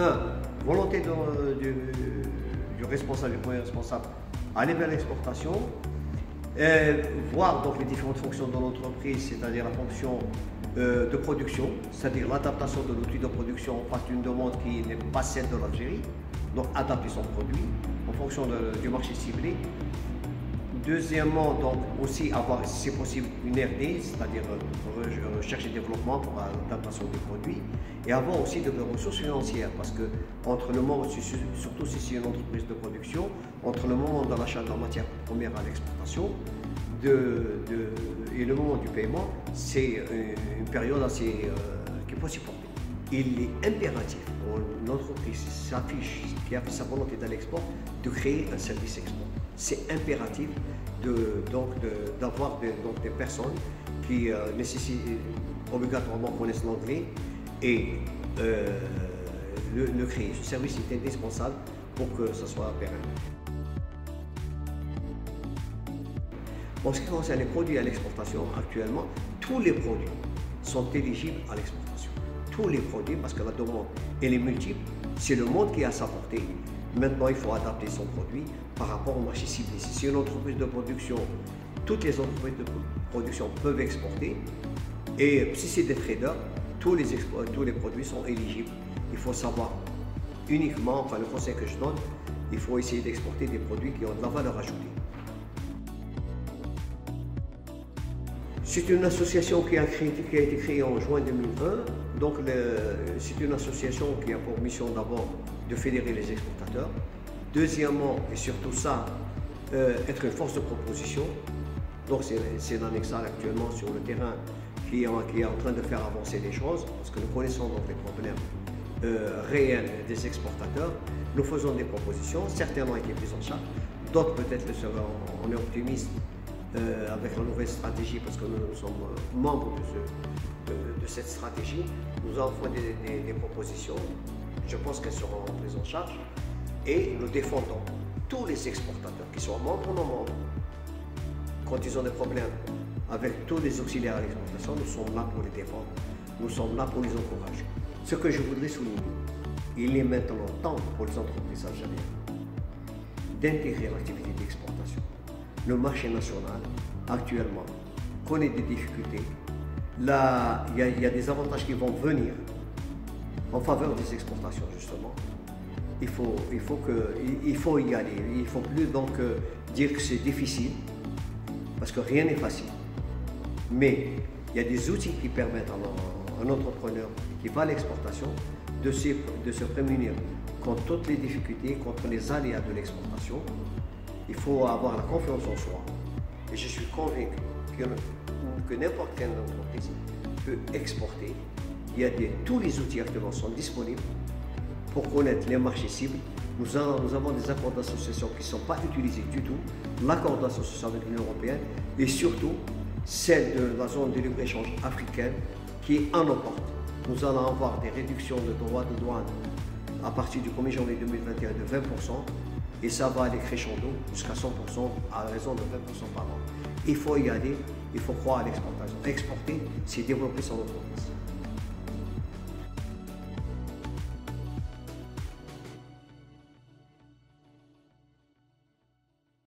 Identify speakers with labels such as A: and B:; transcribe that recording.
A: un, volonté du responsable, du premier responsable, aller vers l'exportation, voir donc les différentes fonctions de l'entreprise, c'est-à-dire la fonction de production, c'est-à-dire l'adaptation de l'outil de production face d'une demande qui n'est pas celle de l'Algérie, donc adapter son produit en fonction du marché ciblé. Deuxièmement, donc aussi avoir, si c'est possible, une R&D, c'est-à-dire recherche et développement pour l'adaptation des produits, et avoir aussi de ressources financières, parce que entre le moment, surtout si c'est une entreprise de production, entre le moment de l'achat de la matière première à l'exportation et le moment du paiement, c'est une période assez qui peut supporter. Il est impératif pour une entreprise qui a sa volonté d'aller export, de créer un service export. C'est impératif d'avoir des personnes qui nécessitent obligatoirement connaissent l'anglais et le créer. Ce service est indispensable pour que ce soit pérenne. En ce qui concerne les produits à l'exportation, actuellement, tous les produits sont éligibles à l'exportation. Tous les produits, parce que la demande elle est multiple, c'est le monde qui a sa portée. Maintenant, il faut adapter son produit par rapport au marché ciblé. Si c'est une entreprise de production, toutes les entreprises de production peuvent exporter. Et si c'est des traders, tous les produits sont éligibles. Il faut savoir uniquement, enfin le conseil que je donne, il faut essayer d'exporter des produits qui ont de la valeur ajoutée. C'est une association qui a été créée en juin 2001. Donc, c'est une association qui a pour mission d'abord de fédérer les exportateurs. Deuxièmement, et surtout ça, être une force de proposition. Donc, c'est l'Annexa actuellement sur le terrain qui est en train de faire avancer les choses, parce que nous connaissons donc les problèmes réels des exportateurs. Nous faisons des propositions, certaines ont été prises en charge, d'autres peut-être on est optimiste avec la nouvelle stratégie, parce que nous sommes membres de cette stratégie. Nous avons fait des propositions, je pense qu'elles seront prises en charge, et nous défendons tous les exportateurs qui sont membres ou non membres. Quand ils ont des problèmes avec tous les auxiliaires à l'exportation, nous sommes là pour les défendre, nous sommes là pour les encourager. Ce que je voudrais souligner, il est maintenant temps pour les entreprises algériennes d'intégrer l'activité d'exportation. Le marché national, actuellement, connaît des difficultés. Là, il y a des avantages qui vont venir en faveur des exportations, justement. Il faut y aller. Il ne faut plus donc dire que c'est difficile, parce que rien n'est facile. Mais il y a des outils qui permettent à un entrepreneur qui va à l'exportation de se prémunir contre toutes les difficultés, contre les aléas de l'exportation. Il faut avoir la confiance en soi. Et je suis convaincu que n'importe quelle entreprise peut exporter. Tous les outils actuellement sont disponibles pour connaître les marchés cibles. Nous avons des accords d'association qui ne sont pas utilisés du tout. L'accord d'association avec l'Union européenne et surtout celle de la zone de libre-échange africaine qui est à nos portes. Nous allons avoir des réductions de droits de douane à partir du 1er janvier 2021 de 20%. Et ça va aller crescendo jusqu'à 100% à raison de 20% par an. Il faut y aller, il faut croire à l'exportation. Exporter, c'est développer son entreprise.